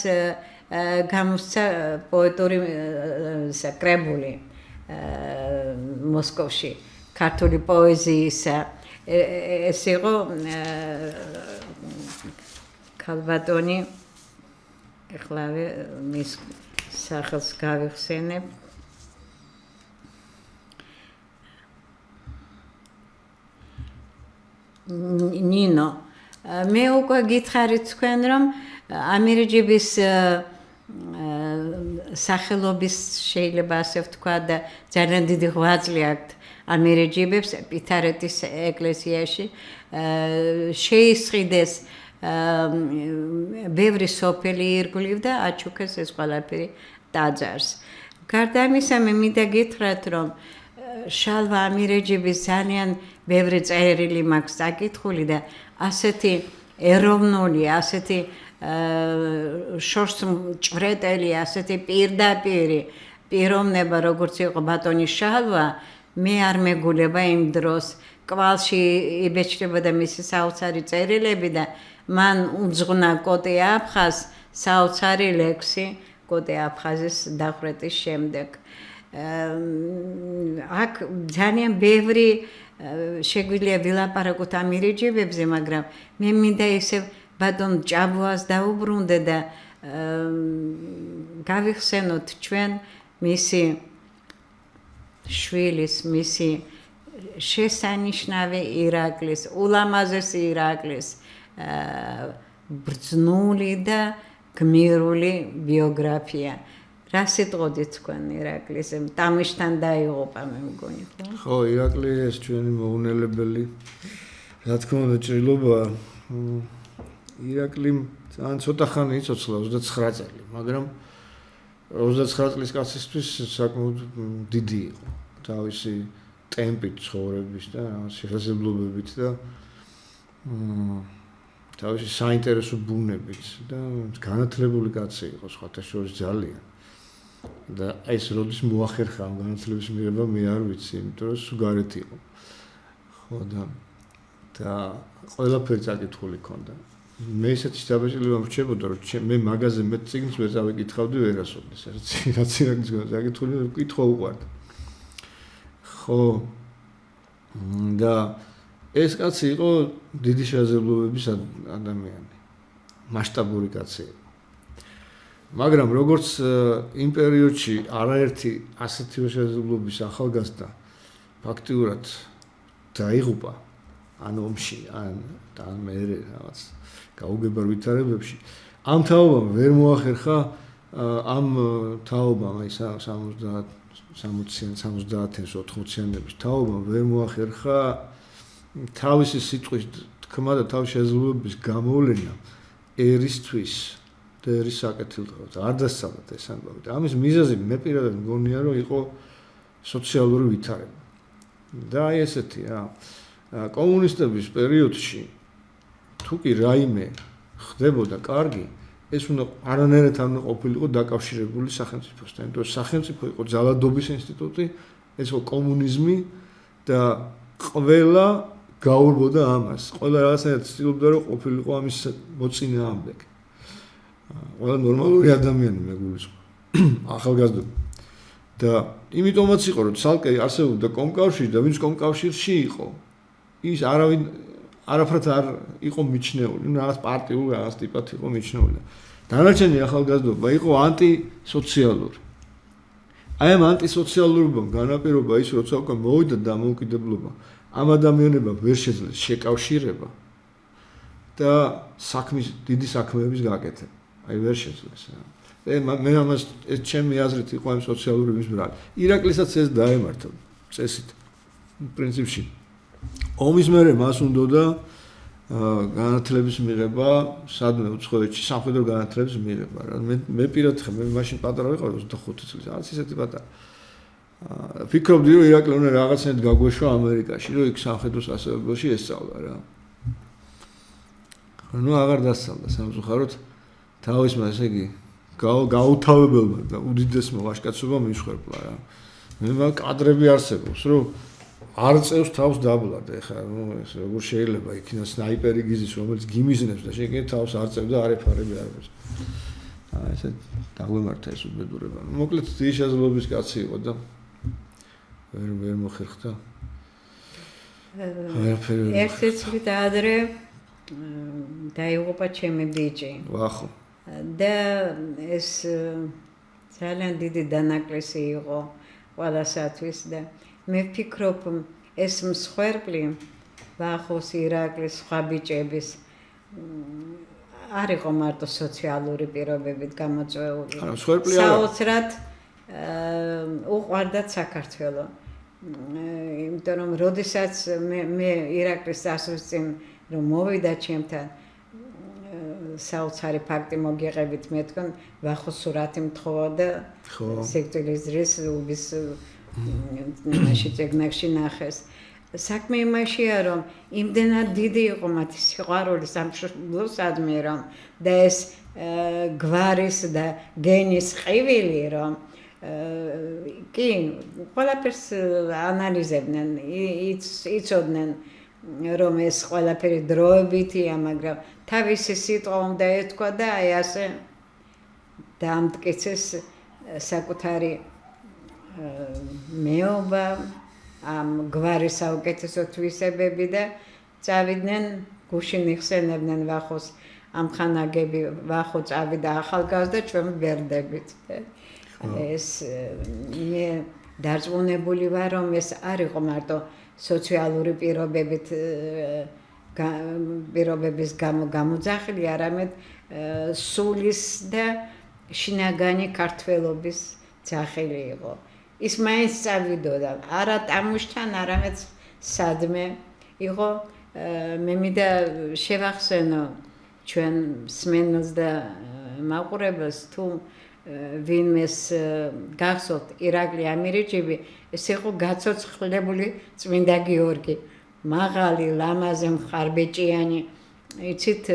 გამოსცა პოეტური კრებული მოსკოვში, ქართული პოეზიისა. ეს იყო ქალბატონი, ეხლავე მის სახელს გავიხსენებ. ნინო. მე უკვე გითხარით თქვენ, რომ ამირეჯიბის სახელობის შეიძლება ასე ვთქვა და ძალიან დიდი ღვაწლი აქვთ ამირეჯიბებს პითარეთის ეკლესიაში. შეისყიდეს ბევრი სოფელი ირგვლივ და აჩუქეს ეს ყველაფერი ტაძარს. გარდა ამისა, მე მინდა გითხრათ, რომ შალვა ამირეჯიბის ძალიან ბევრი წერილი მაქვს დაკითხული და ასეთი ეროვნული, ასეთი შორს მჭვრეტელი, ასეთი პირდაპირი პიროვნება, როგორც იყო ბატონი შალვა, მე არ მეგულება იმ დროს. კვალში იბეჭდებოდა მისი საოცარი წერილები და მან უძღვნა კოტე აფხაზს საოცარი ლექსი კოტე აფხაზის დახვრეტის შემდეგ. აქ ძალიან ბევრი შეგვიძლია ვილაპარაკოთ ამირეჯიბებზე, მაგრამ მე მინდა ისევ ბატონ ჭაბუას დაუბრუნდე და გავიხსენოთ ჩვენ მისი შვილის, მისი შესანიშნავი ირაკლის, ულამაზესი ირაკლის ბრძნული და გმირული ბიოგრაფია. რა სიტყოდით თქვენ ირაკლისზე? ტამიშთან დაიღუპა, მე მგონი, ხო? ხო, ირაკლი ეს ჩვენი მოუნელებელი. რა თქმა უნდა, ჭრილობა. ირაკლი ძალიან ცოტა ხანი იცოცხლა, 29 წელი, მაგრამ 29 წლის კაცისთვის საკმაოდ დიდი იყო თავისი ტემპით ცხოვრების და შესაძლებლობებით და თავისი საინტერესო ბუნებით და განათლებული კაცი იყო სხვათა შორის ძალიან. და ეს როდის მოახერხა ამ განათლების მიღება მე არ ვიცი, იმიტომ რომ სუგარეთ იყო. ხო და ყველაფერი წაკითხული ქონდა. მე ისეთი დაბეჭდილება მრჩებოდა, რომ მე მაგაზე მე წიგნს ვერ წავიკითხავდი ვერასოდეს. რაც ირაკლის წაკითხული კითხვა უყვარდა. ხო და ეს კაცი იყო დიდი შესაძლებლობების ადამიანი. მასშტაბური კაცი იყო. მაგრამ როგორც იმ პერიოდში არაერთი ასეთივე შესაძლებლობის ახალგაზრდა ფაქტიურად დაიღუპა ან ომში, ან მერე რაღაც გაუგებარ ვითარებებში, ამ თაობამ ვერ მოახერხა ამ თაობამ, აი 60-იან, 80-იანების თაობამ ვერ მოახერხა თავისი სიტყვის თქმა და თავისი შესაძლებლობების გამოვლენა ერისთვის და ერის საკეთილდღეობაზე. არ დასწავლათ ეს ამბავი. ამის მიზეზი მე პირადად მგონია, რომ იყო სოციალური ვითარება. და აი ესეთი რა. კომუნისტების პერიოდში თუ კი რაიმე ხდებოდა კარგი, ეს უნდა არანაირად არ უნდა ყოფილიყო დაკავშირებული სახელმწიფოსთან. იმიტომ რომ სახელმწიფო იყო ძალადობის ინსტიტუტი, ეს იყო კომუნიზმი და ყველა გაურბოდა ამას. ყველა რაღაცნაირად ცდილობდა რომ ყოფილიყო ამის მოწინააღმდეგე. ყველა ნორმალური ადამიანი მეგულისხმობ. ახალგაზრდობა. და იმიტომაც იყო რომ ცალკე არსებობდა კომკავშირი და ვინც კომკავშირში იყო, ის არაფრად არ იყო მიჩნეული, რაღაც პარტიულ რაღაც ტიპად იყო მიჩნეული. დანარჩენი ახალგაზრდობა იყო ანტისოციალური. აი ამ ანტისოციალურობამ განაპირობა ის, რომ ცალკე მოვიდა დამოუკიდებლობა, ამ ადამიანებმა ვერ შეძლეს შეკავშირება და საქმის დიდი საქმეების გაკეთება. აი ვერ შეძლეს. მე ამას ჩემი აზრით იყო ამ სოციალურობის ბრალი. ირაკლისაც ეს დაემართა წესით. პრინციპში ომის მერე მას უნდოდა განათლების მიღება სადმე უცხოეთში სამხედრო განათლების მიღება რა მე პირად ხე მე მაშინ პატარა ვიყავი 25 წლის რაღაც ისეთი პატარა ფიქრობდი რომ ირაკლი უნდა რაღაცნაირად გაგვეშვა ამერიკაში რომ იქ სამხედრო სასწავლებელში ესწავლა რა ნუ აღარ დასწავლა სამწუხაროდ თავის მას იგი გაუთავებელმა და უდიდესმა ვაჟკაცობამ მისხვერპლა რა მე მაგ კადრები არსებობს რომ არ წევს თავს დაბლად ეხლა ნუ ეს როგორ შეიძლება იქნა სნაიპერი გიზის რომელიც გიმიზნებს და შენ კი თავს არ წევ და არ ეფარები არ არის ესე დაგვემართა ეს უბედურება მოკლედ დიდი შესაძლებლობის კაცი იყო და ვერ მოხერხდა ერთი წლით ადრე დაიღუპა ჩემი ბიჭი ვახო და ეს ძალიან დიდი დანაკლისი იყო ყველასათვის და მე ვფიქრობ ეს მსხვერპლი ვახოს ირაკლის სხვა ბიჭების არ იყო მარტო სოციალური პირობებით გამოწვეული არა მსხვერპლი არა საოცრად უყვარდათ საქართველო იმიტომ რომ როდესაც მე ირაკლის დასვლის წინ რომ მოვიდა ჩემთან საოცარი ფაქტი მოგიღებით მე თქვენ ვახოს სურათი მთხოვა და სიკვდილის დღეს უბის მაშინ წეგნაკში ნახეს საქმე იმაშია რომ იმდენად დიდი იყო მათი სიყვარული სამშობლოსადმი რომ და ეს გვარის და გენის ყივილი რომ კი ყველაფერს ანალიზებდნენ იცოდნენ რომ ეს ყველაფერი დროებითია მაგრამ თავისი სიტყვა უნდა ეთქვა და აი ასე დაამტკიცეს საკუთარი მეობა ამ გვარის საუკეთესო თვისებები და წავიდნენ გუშინ იხსენებდნენ ვახოს ამხანაგები ვახო წავიდა ახალგაზრდა ჩვენ ვერდებით ეს მე დარწმუნებული ვარ რომ ეს არ იყო მარტო სოციალური პირობების გამო გამოძახილი არამედ სულის და შინაგანი ქართველობის ძახილი იყო ის მაინც წავიდოდა არა ტამუშთან არამედ სადმე იყო მე მინდა შევახსენო ჩვენ სმენელს და მაყურებელს თუ ვინმეს გახსოვთ ირაკლი ამირეჯიბი ეს იყო გაცოცხლებული წმინდა გიორგი მაღალი ლამაზი მხარბეჭიანი იცით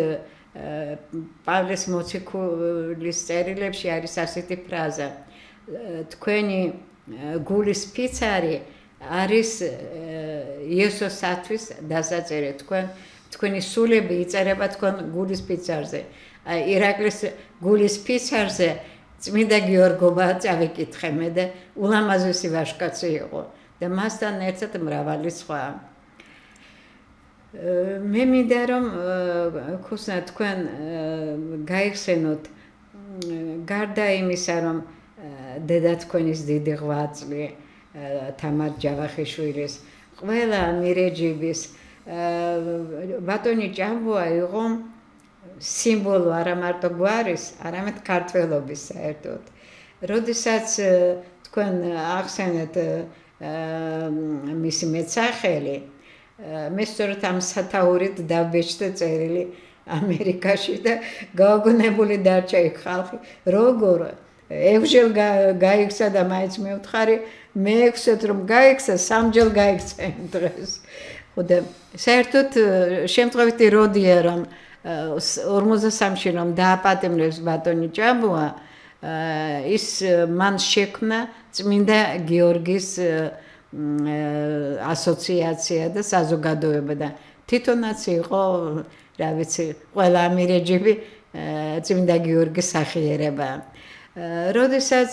პავლეს მოციქულის წერილებში არის ასეთი ფრაზა თქვენი გულის ფიცარი არის იესოსათვის დასაწერი თქვენი სულები იწერება თქვენ გულის ფიცარზე ირაკლის გულის ფიცარზე წმინდა გიორგობა წავიკითხე მე და ულამაზესი ვაჟკაცი იყო და მასთან ერთად მრავალი სხვა მე მინდა რომ ხუსნა თქვენ გაიხსენოთ გარდა იმისა რომ დედა თქვენის დიდი ღვაწლი თამარ ჯავახიშვილის ყველა მირეჯიბის ბატონი ჭამბოა იყო სიმბოლო არა მარტო გვარის, არამედ ქართველობის საერთოდ. როდესაც თქვენ ახსენეთ მისი მეცახელი, მე სწორედ ამ სათაურით დავბეჭდე წერილი ამერიკაში და გაოგონებული დარჩა იქ ხალხი, როგორ ექვსჯერ გაიქცა და მაინც მევთხარი, მეექვსეთ რომ გაიქცა, სამჯერ გაიქცა იმ დღეს. ხო და საერთოდ შემთხვევითი როდია რომ 53-ში რომ დააპატიმრეს ბატონი ჭაბუა, ის მან შექმნა წმინდა გიორგის ასოციაცია და საზოგადოება და თვითონაც იყო, რა ვიცი, ყველა ამირეჯიბი წმინდა გიორგის სახიერება. როდესაც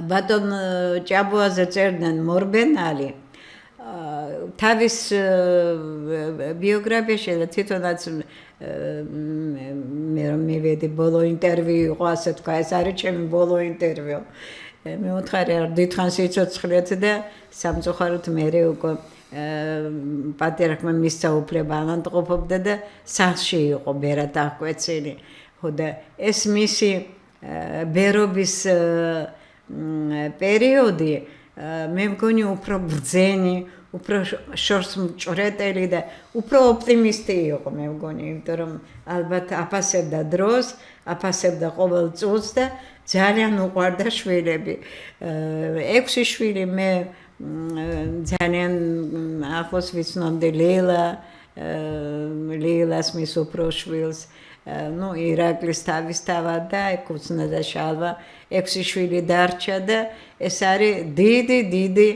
ბატონ ჭაბუაზე წერდნენ მორბენალი თავის ბიოგრაფიაში და თვითონაც მე რომ მივედი ბოლო ინტერვიუ იყო ასე თქვა ეს არის ჩემი ბოლო ინტერვიუ მე ვუთხარი არ დიდხანს იცოცხლეთ და სამწუხაროდ მე უკვე პატრიარქმა მისცა უფლება ანატყოფობდა და სახლში იყო ბერად აღკვეცილი ხო და ეს მისი ბერობის პერიოდი მე მგონი უფრო ბრძენი უფრო შორს მჭრეტელი და უფრო ოპტიმისტი იყო მე მგონი, იმიტომ რომ ალბათ აფასებდა დროს, აფასებდა ყოველ წუთს და ძალიან უყვარდა შვილები. 6 შვილი მე ძალიან ახლოს ვიცნობდი ლეილას მის უფრო შვილს, ну ირაკლის თავისთავად და ეკუცნა და შალვა 6 შვილი დარჩა და ეს არის დიდი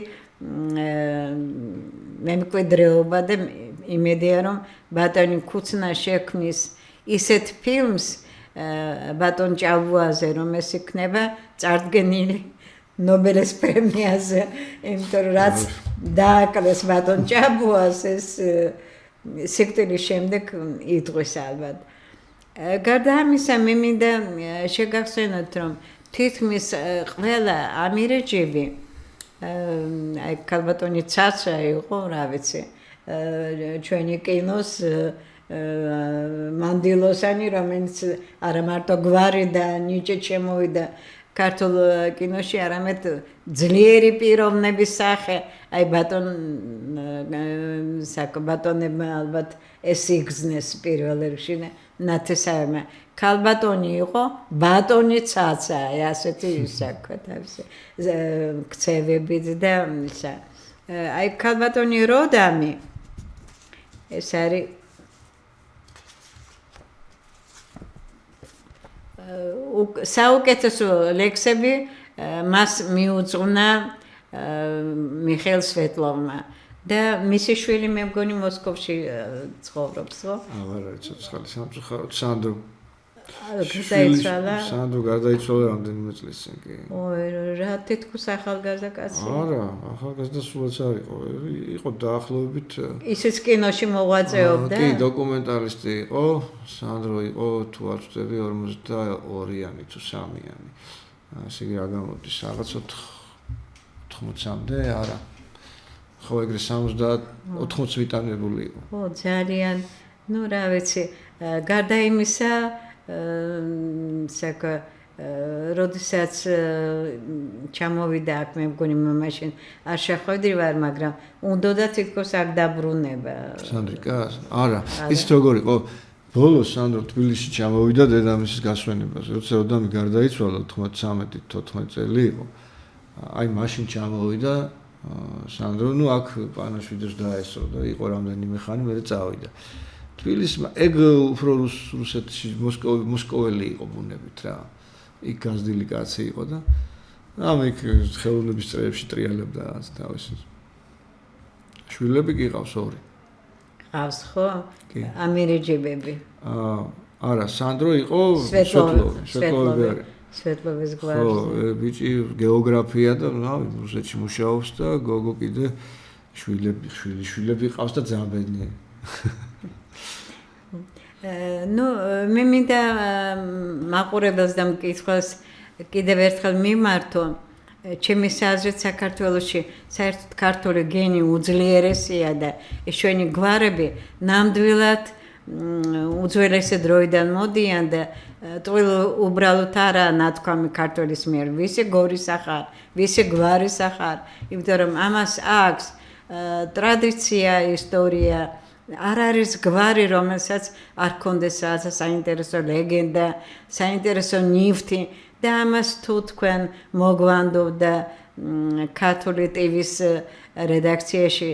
მემკვიდრეობა და იმედია რომ ბატონი ქუცნა შექმნის ისეთ ფილმს ბატონ ჭავუაზე რომ ეს იქნება წარდგენილი ნობელის პრემიაზე, იმიტომ რომ რაც დააკლეს ბატონ ჭაბუას ეს სიკვდილის შემდეგ იტყვის ალბათ. გარდა ამისა მე მინდა შეგახსენოთ რომ თითქმის ყველა ამირეჯიბი აი ქალბატონი ცაცა იყო, რა ვიცი, ჩვენი კინოს მანდილოსანი, რომელიც არა მარტო გვარი და ნიჭი შემოვიდა ქართულ კინოში, არამედ ძლიერი პიროვნების სახე, აი ბატონებმა ალბათ ეს იგრძნეს პირველ რიგში ნათესავებმა. ქალბატონი იყო ბატონი ცაცა, ასეთი საქმე თავისი ქცევებით და ისა. აი ქალბატონი როდამი ეს არის საუკეთესო ლექსები მას მიუძღვნა მიხეილ სვეტლოვმა და მისი შვილი მე მგონი მოსკოვში ცხოვრობს, ხო? არა, ცოცხალი სამწუხაროდ სანდრო. გარდაიცვალა. სანდრო გარდაიცვალა რამდენიმე წლის წინ კი. ой, რა თითქოს ახალგაზრდა კაცი. არა, ახალგაზრდა სულაც არ იყო. იყო დაახლოებით ისიც კინოში მოღვაწეობდა. კი, დოკუმენტალისტი იყო, სანდრო იყო, თუ არ ვწდები 42-იანი თუ 3-იანი. ასე იგი რა გამოდის, რაღაც 80-მდე, არა. ხო, ეგრე 70-80 ვიტანებული იყო. ხო, ძალიან, ну, რა ვიცი, გარდა იმისა, როდესაც ჩამოვიდა აქ მე მგონი მაშინ არ შეხვედრი ვარ, მაგრამ უნდოდა თითქოს აქ დაბრუნება. სანდრიკას? არა, იცით როგორ იყო? ბოლოს სანდრო თბილისში ჩამოვიდა დედამისის გასვენებაზე. როცა როდამი გარდაიცვალა 93-14 წელი იყო. აი მაშინ ჩამოვიდა სანდრო, ну აქ პანაშვიდებს დაესწრო და იყო რამდენიმე ხანი, მერე წავიდა. თბილისმა ეგ უფრო რუსეთში მოსკოველი იყო ბუნებით რა. იქ გაზრდილი კაცი იყო და ამ იქ ხელოვნების წრეებში ტრიალებდა თავის. შვილები კი ყავს 2. ყავს ხო? ამირეჯიბები. არა, სანდრო იყო სვეტლოვი. სვეტლოვის გვარი. ხო, ბიჭი გეოგრაფია და რავი, რუსეთში მუშაობს და გოგო კიდე შვილები ყავს და ძალიან ბედნიერი. ну, მე მინდა მაყურებელს და მკითხველს კიდევ ერთხელ მიმართო, ჩემი აზრით საქართველოში საერთოდ ქართული გენი უძლიერესია და ჩვენი გვარები ნამდვილად უძველესი დროიდან მოდიან და ტყუილ უბრალოდ არა ნათქვამი ქართლის მიერ, ვისი გორის ახარ, ვისი გვარის ახარ, იმიტომ რომ ამას აქვს ტრადიცია, ისტორია, არ არის გვარი, რომელსაც არ ქონდეს რაღაცა საინტერესო ლეგენდა, საინტერესო ნივთი და ამას თუ თქვენ მოგვანდობ და ქართული ტივის რედაქციაში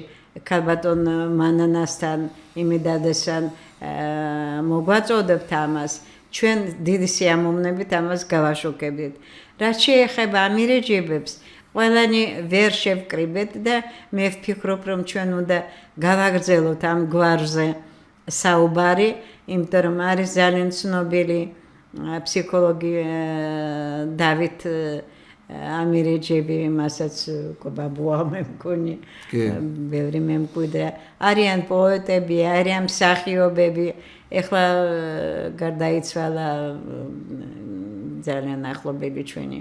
ქალბატონ მანანასთან იმედადესთან მოგვაწოდებთ ამას, ჩვენ დიდი სიამოვნებით ამას გავაშუქებთ. რაც შეეხება ამირეჯიბებს, ყველანი ვერ შევკრიბეთ და მე ვფიქრობ, რომ ჩვენ უნდა გავაგრძელოთ ამ გვარზე საუბარი, იმიტომ რომ არის ძალიან ცნობილი ფსიქოლოგი დავით ამირეჯიბი, მასაც ბაბუა მე მგონი, ბევრი მემკვიდრე, არიან პოეტები, არიან მსახიობები, ეხლა გარდაიცვალა ძალიან ახლობელი ჩვენი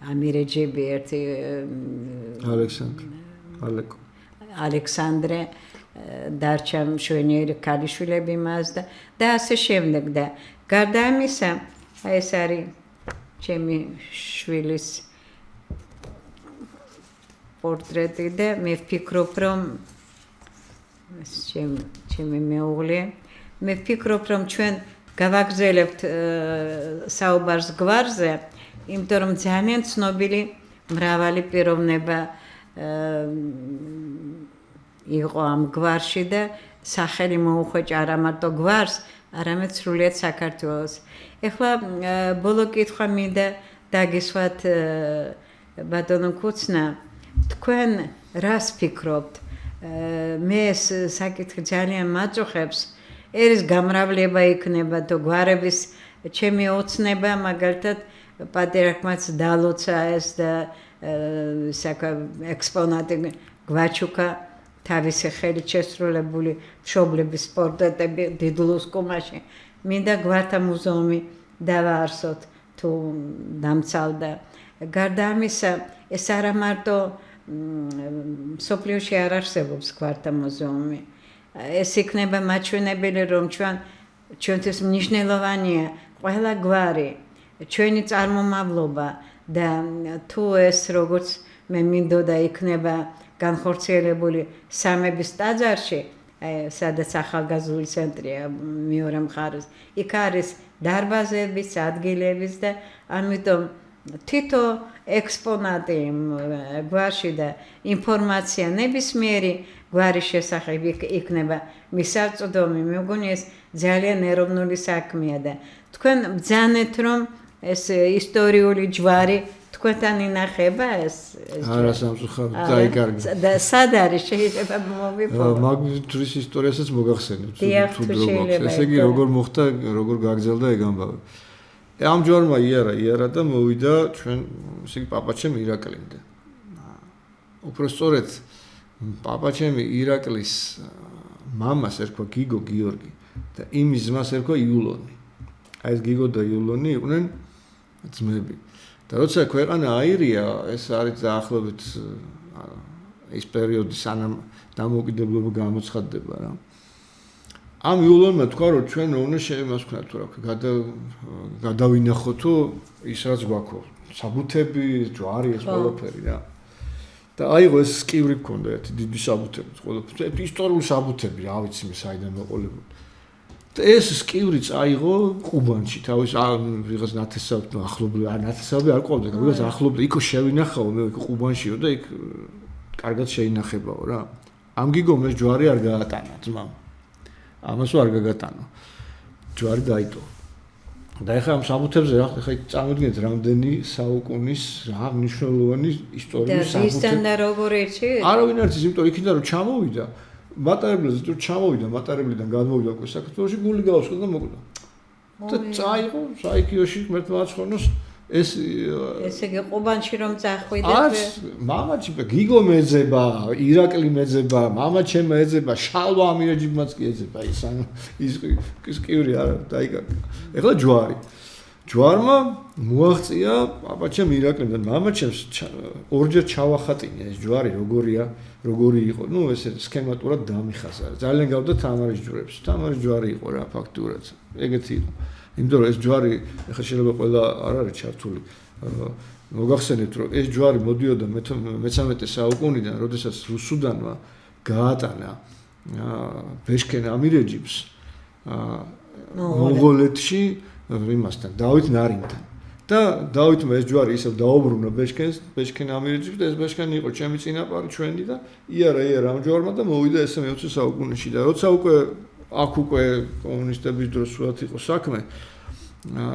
ამირეჯიბი ერთი ალექსანდრე დარჩა მშვენიერი ქალიშვილები მას და ასე შემდეგ და გარდა ამისა ეს არის ჩემი შვილის პორტრეტი და მე ვფიქრობ, რომ ეს ჩემი მეუღლე, მე ვფიქრობ, რომ ჩვენ გავაგრძელებთ საუბარს გვარზე, იმიტომ რომ ძალიან ცნობილი მრავალი პიროვნება იყო ამ გვარში და სახელი მოუხვეჭა არა მარტო გვარს, არამედ სრულიად საქართველოს. ეხლა ბოლო კითხვა მინდა დაგისვათ ბატონო ქუცნა, თქვენ რას ფიქრობთ? მე ეს საკითხი ძალიან მაწუხებს. ერის გამრავლება იქნება თუ გვარების ჩემი ოცნება მაგალითად პატრიარქმაც დალოცა ეს და ექსპონატი გვაჩუკა თავისი ხელით შესრულებული მშობლების პორტრეტები დიდლოს კუმაში. მინდა გვართა მუზეუმი დავაარსოთ თუ დამცალდა. გარდა ამისა, ეს არა მარტო მსოფლიოში არ არსებობს გვართა მუზეუმი. ეს იქნება მაჩვენებელი, რომ ჩვენთვის მნიშვნელოვანია ყველა გვარი, ჩვენი წარმომავლობა და თუ ეს როგორც მე მინდოდა იქნება განხორციელებული სამების ტაძარში, სადაც ახალგაზრდული ცენტრია მეორე მხარეს, იქ არის დარბაზების, ადგილების და ამიტომ თითო ექსპონატი გვარში და ინფორმაცია ნებისმიერი გვარის შესახებ იქნება მისაწვდომი. მე მგონი ეს ძალიან ეროვნული საქმეა და თქვენ ბრძანეთ, რომ ეს ისტორიული ჯვარი თქვენთან ინახება ეს არა სამწუხაროდ დაიკარგა. და სად არის შეიძლება მოვიპოვოთ? მაგის ისტორიასაც მოგახსენებთ თუ როგორ. ესე იგი როგორ მოხდა, როგორ გაგრძელდა ეგ ამბავი. ამ ჯვარმა იარა და მოვიდა ჩვენ ესე იგი პაპაჩემ ირაკლიმდე. უпростоრეთ პაპაჩემი ირაკლის მამას ერქვა გიგო გიორგი და იმის ძმას ერქვა იულონი. აი ეს გიგო და იულონი იყვნენ ძმები. და როცა ქვეყანა აირია, ეს არის დაახლოებით ის პერიოდი სანამ დამოუკიდებლობა გამოცხადდება რა. ამ იულონმა თქვა, რომ ჩვენ უნდა შეიმას ვქნათ თუ რა ქვია, გადავინახოთ თუ ის რაც გვაქვს, საბუთები, ჯვარი ეს ყველაფერი რა. და აიღო ეს სკივრი გქონდა ერთი დიდი საბუთები, ყველაფერი, ისტორიული საბუთები, რა ვიცი მე საიდან მოყოლებული. და ეს სკივრი წაიღო ყუბანში, თავის ვიღაც ნათესავი, ახლობლი, ნათესავი არ ყოფდა, ვიღაც ახლობლი, იქ შევინახაო მე ყუბანშიო და იქ კარგად შეინახებაო რა. ამ გიგომ ეს ჯვარი არ გაატანა ძმამ. ამასო არ გაგატანო. ჯვარი დაიტო. და ეხლა ამ საბუთებზე რა ხა წამოდგინეთ რამდენი საუკუნის რა მნიშვნელოვანი ისტორიული საბუთი. და ვისთან და როგორ იცი? არავინ არ იცის, იმიტომ იქიდან რომ ჩამოვიდა მატარებლებზე თუ ჩამოვიდა მატარებლიდან გადმოვიდა საქართველოში გული გაუსხა და მოკვდა. და წაიღო საიქიოში მერტმა აცხონოს ესე იგი ყუბანში რომ წახვიდეთ არც მამაჩი გიგო მეძება, ირაკლი მეძება, მამაჩემ ეძება, შალვა ამირეჯიბმაც კი ეძება ის ანუ ის კივრი არა დაიკარგა. ეხლა ჯვარი. ჯვარმა მოაღწია პაპაჩემ ირაკლიმთან მამაჩემს ორჯერ ჩავახატინე ეს ჯვარი როგორი იყო. ნუ ესე სქემატურად დამიხაზა. ძალიან გავდა თამარის ჯვრებს. თამარის ჯვარი იყო რა ფაქტურად. ეგეთი იყო. იმიტომ რომ ეს ჯვარი ეხლა შეიძლება ყველა არ არის ჩართული. მოგახსენებთ რომ ეს ჯვარი მოდიოდა მე-13 საუკუნიდან, როდესაც რუსუდანმა გაატანა ბეშქენ ამირეჯიბს მონღოლეთში იმასთან დავით ნარინთან. და დავითმა ეს ჯვარი ისევ დაუბრუნა ბეშქენ ამირეჯიბს და ეს ბეშქენი იყო ჩემი წინაპარი ჩვენი და იარა ამ ჯვარმა და მოვიდა ესე მე-20 საუკუნეში და როცა აქ უკვე კომუნისტების დროს სულად იყო საქმე.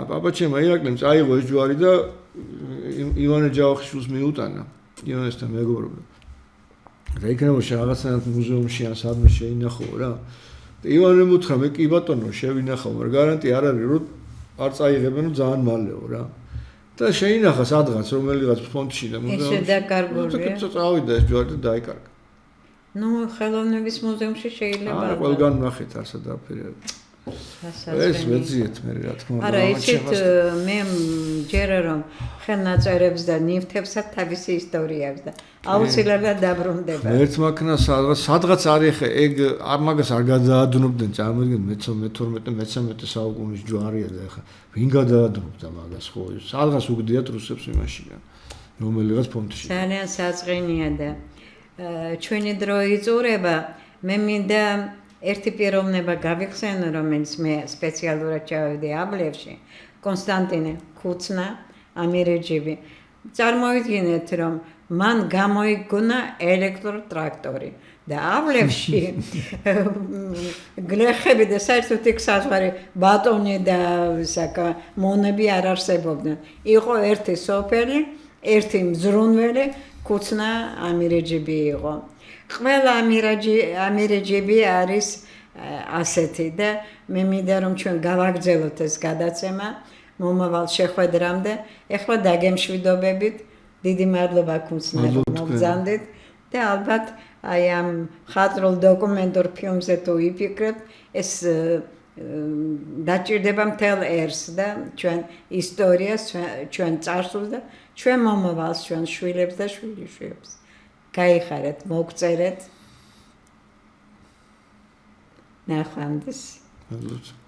პაპაჩემ ირაკლიმ წაიღო ეს ჯვარი და ივანე ჯავახიშვილს მიუტანა. ივანესთან მეგობრობდა. და იქნებოდა რაღაცნაირად მუზეუმში ან სადმე შეინახო რა. და ივანემ უთხრა მე კი ბატონო შევინახავ, მაგრამ გარანტია არ არის რომ არ წაიღებენ ძალიან მალეო რა. და შეინახა სადღაც რომელიღაც ფონდში და მუზეუმში. ესე დაკარგულია. და წავიდა ეს ჯვარი და დაიკარგა. ნუ ხელოვნების მუზეუმში შეიძლება არა ყველგან ნახეთ არსა დააფერია. ეს მეძიეთ მე რა თქმა უნდა. არა იცით მე ჯერა რომ ხელნაწერებს და ნივთებსაც თავისი ისტორია აქვს და აუცილებლად დაბრუნდება. ერთმა ქნა სადღაც არის ხე ეგ მაგას არ გადაადნობდნენ წარმოიდგინეთ მე-12 მე-13 საუკუნის ჯვარია და ხა ვინ გადაადნობდა მაგას ხო სადღაც უგდიათ რუსებს იმაშიდან. რომელიღაც ფონდში. ძალიან საწყინია და ჩვენი დრო იწურება, მე მინდა ერთი პიროვნება გავიხსენო, რომელიც მე სპეციალურად ჩავედი აბლევში, კონსტანტინე ქუცნა, ამირეჯიბი. წარმოვიდგინეთ, რომ მან გამოიგონა ელექტროტრაქტორი და აბლევში გლეხები და საერთოდ იქ საზღვარი ბატონი და მონები არ არსებობდნენ. იყო ერთი სოფელი, ერთი მზრუნველი, ქუცნა ამირეჯიბი იყო. ყველა ამირეჯიბი არის ასეთი და მე მინდა რომ ჩვენ გავაგრძელოთ ეს გადაცემა მომავალ შეხვედრამდე. ეხლა დაგემშვიდობებით. დიდი მადლობა ქუცნა რომ მოგზავნდით და ალბათ აი ამ მხატვრულ დოკუმენტურ ფილმზე თუ იფიქრებთ, ეს დაჭირდება მთელ ერს და ჩვენ ისტორიას, ჩვენ წარსულს და ჩვენ მომავალს, ჩვენ შვილებს და შვილიშვილებს. გაიხარეთ, მოგწერეთ. ნახვამდის. მადლობა.